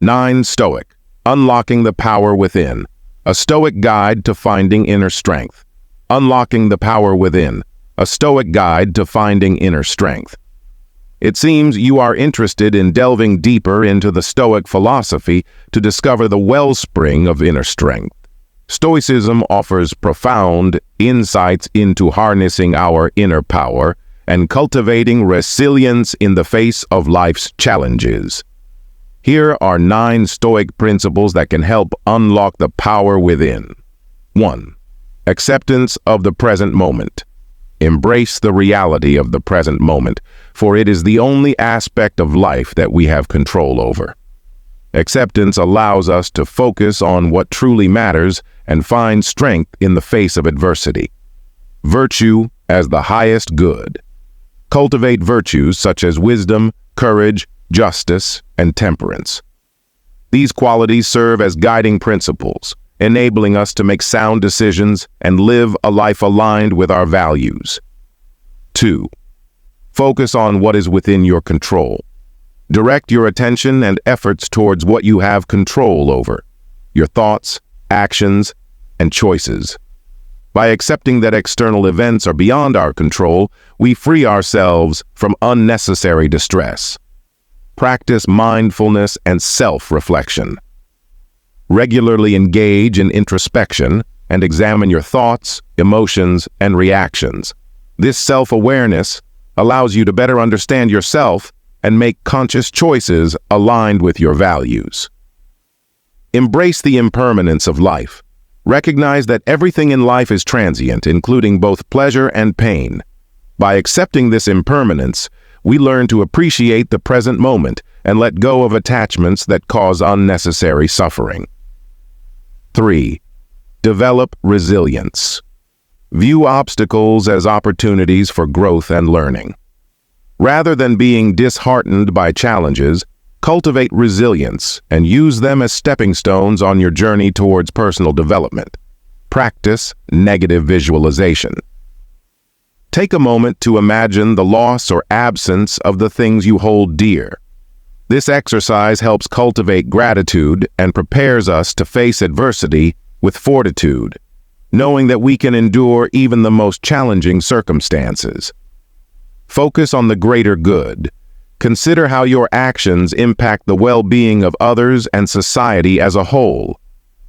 9. Stoic, unlocking the power within. A Stoic guide to finding inner strength. Unlocking the power within. A Stoic guide to finding inner strength. It seems you are interested in delving deeper into the Stoic philosophy to discover the wellspring of inner strength. Stoicism offers profound insights into harnessing our inner power and cultivating resilience in the face of life's challenges. Here are 9 Stoic principles that can help unlock the power within. 1. Acceptance of the present moment. Embrace the reality of the present moment, for it is the only aspect of life that we have control over. Acceptance allows us to focus on what truly matters and find strength in the face of adversity. Virtue as the highest good. Cultivate virtues such as wisdom, courage, justice, and temperance. These qualities serve as guiding principles, enabling us to make sound decisions and live a life aligned with our values. 2. Focus on what is within your control. Direct your attention and efforts towards what you have control over, your thoughts, actions, and choices. By accepting that external events are beyond our control, we free ourselves from unnecessary distress. Practice mindfulness and self-reflection. Regularly engage in introspection and examine your thoughts, emotions, and reactions. This self-awareness allows you to better understand yourself and make conscious choices aligned with your values. Embrace the impermanence of life. Recognize that everything in life is transient, including both pleasure and pain. By accepting this impermanence, we learn to appreciate the present moment and let go of attachments that cause unnecessary suffering. 3. Develop resilience. View obstacles as opportunities for growth and learning. Rather than being disheartened by challenges, cultivate resilience and use them as stepping stones on your journey towards personal development. Practice negative visualization. Take a moment to imagine the loss or absence of the things you hold dear. This exercise helps cultivate gratitude and prepares us to face adversity with fortitude, knowing that we can endure even the most challenging circumstances. Focus on the greater good. Consider how your actions impact the well-being of others and society as a whole.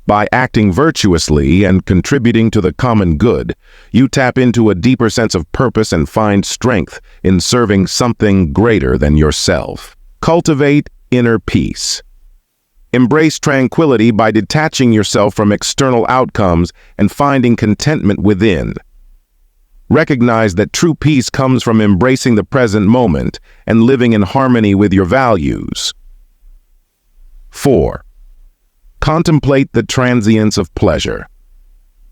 By acting virtuously and contributing to the common good, you tap into a deeper sense of purpose and find strength in serving something greater than yourself. Cultivate inner peace. Embrace tranquility by detaching yourself from external outcomes and finding contentment within. Recognize that true peace comes from embracing the present moment and living in harmony with your values. 4. Contemplate the transience of pleasure.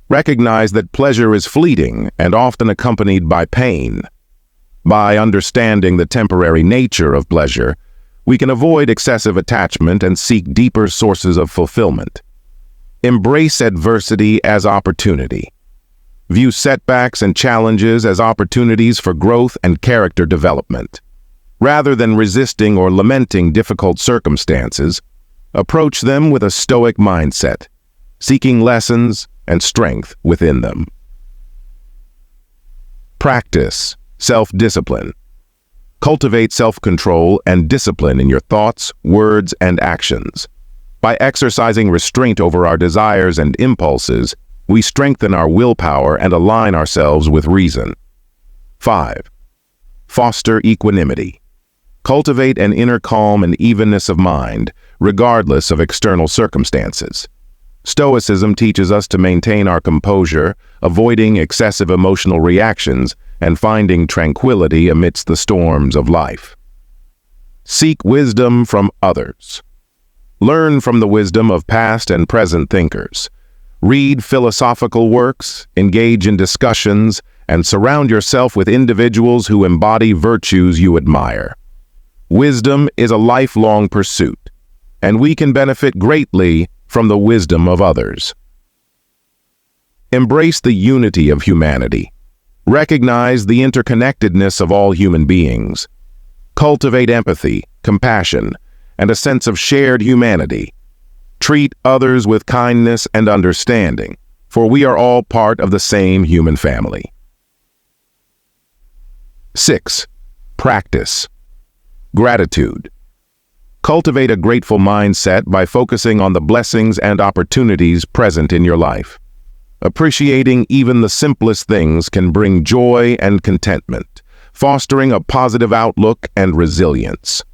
Recognize that pleasure is fleeting and often accompanied by pain. By understanding the temporary nature of pleasure, we can avoid excessive attachment and seek deeper sources of fulfillment. Embrace adversity as opportunity. View setbacks and challenges as opportunities for growth and character development. Rather than resisting or lamenting difficult circumstances, approach them with a Stoic mindset, seeking lessons and strength within them. Practice self-discipline. Cultivate self-control and discipline in your thoughts, words, and actions. By exercising restraint over our desires and impulses, we strengthen our willpower and align ourselves with reason. 5. Foster equanimity. Cultivate an inner calm and evenness of mind, regardless of external circumstances. Stoicism teaches us to maintain our composure, avoiding excessive emotional reactions, and finding tranquility amidst the storms of life. Seek wisdom from others. Learn from the wisdom of past and present thinkers. Read philosophical works, engage in discussions, and surround yourself with individuals who embody virtues you admire. Wisdom is a lifelong pursuit, and we can benefit greatly from the wisdom of others. Embrace the unity of humanity. Recognize the interconnectedness of all human beings. Cultivate empathy, compassion, and a sense of shared humanity. Treat others with kindness and understanding, for we are all part of the same human family. 6. Practice. Gratitude. Cultivate a grateful mindset by focusing on the blessings and opportunities present in your life. Appreciating even the simplest things can bring joy and contentment, fostering a positive outlook and resilience.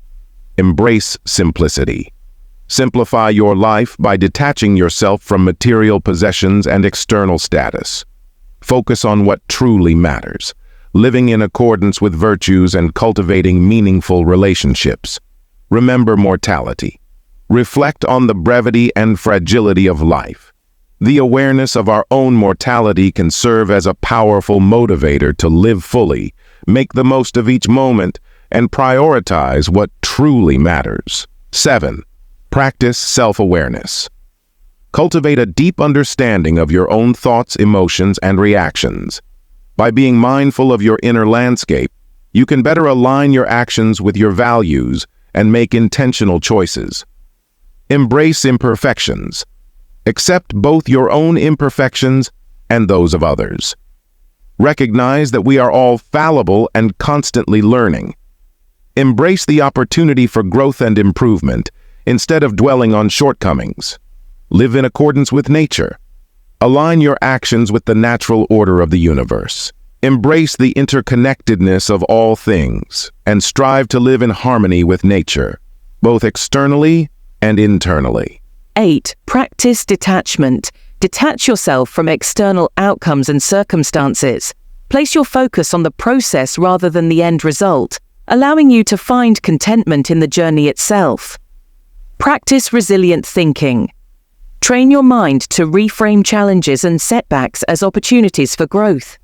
Embrace simplicity. Simplify your life by detaching yourself from material possessions and external status. Focus on what truly matters, living in accordance with virtues and cultivating meaningful relationships. Remember mortality. Reflect on the brevity and fragility of life. The awareness of our own mortality can serve as a powerful motivator to live fully, make the most of each moment, and prioritize what truly matters. 7. Practice self-awareness. Cultivate a deep understanding of your own thoughts, emotions, and reactions. By being mindful of your inner landscape, you can better align your actions with your values and make intentional choices. Embrace imperfections. Accept both your own imperfections and those of others. Recognize that we are all fallible and constantly learning. Embrace the opportunity for growth and improvement instead of dwelling on shortcomings. Live in accordance with nature. Align your actions with the natural order of the universe. Embrace the interconnectedness of all things and strive to live in harmony with nature, both externally and internally. 8. Practice detachment. Detach yourself from external outcomes and circumstances. Place your focus on the process rather than the end result, allowing you to find contentment in the journey itself. Practice resilient thinking. Train your mind to reframe challenges and setbacks as opportunities for growth.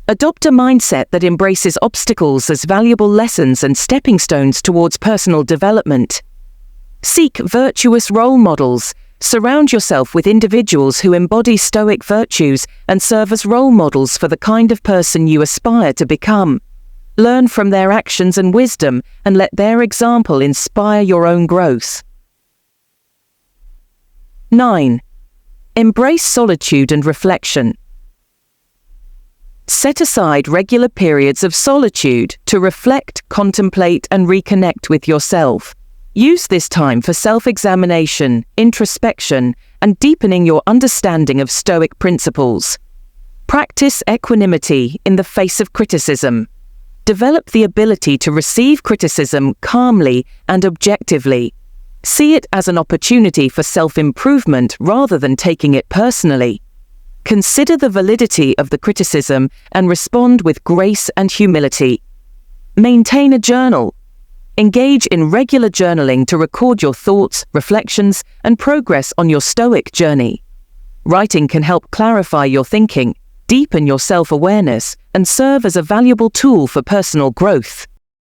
Adopt a mindset that embraces obstacles as valuable lessons and stepping stones towards personal development. Seek virtuous role models. Surround yourself with individuals who embody Stoic virtues and serve as role models for the kind of person you aspire to become. Learn from their actions and wisdom, and let their example inspire your own growth. 9. Embrace solitude and reflection. Set aside regular periods of solitude to reflect, contemplate, and reconnect with yourself. Use this time for self-examination, introspection, and deepening your understanding of Stoic principles. Practice equanimity in the face of criticism. Develop the ability to receive criticism calmly and objectively. See it as an opportunity for self-improvement rather than taking it personally. Consider the validity of the criticism and respond with grace and humility. Maintain a journal. Engage in regular journaling to record your thoughts, reflections, and progress on your Stoic journey. Writing can help clarify your thinking, deepen your self-awareness, and serve as a valuable tool for personal growth.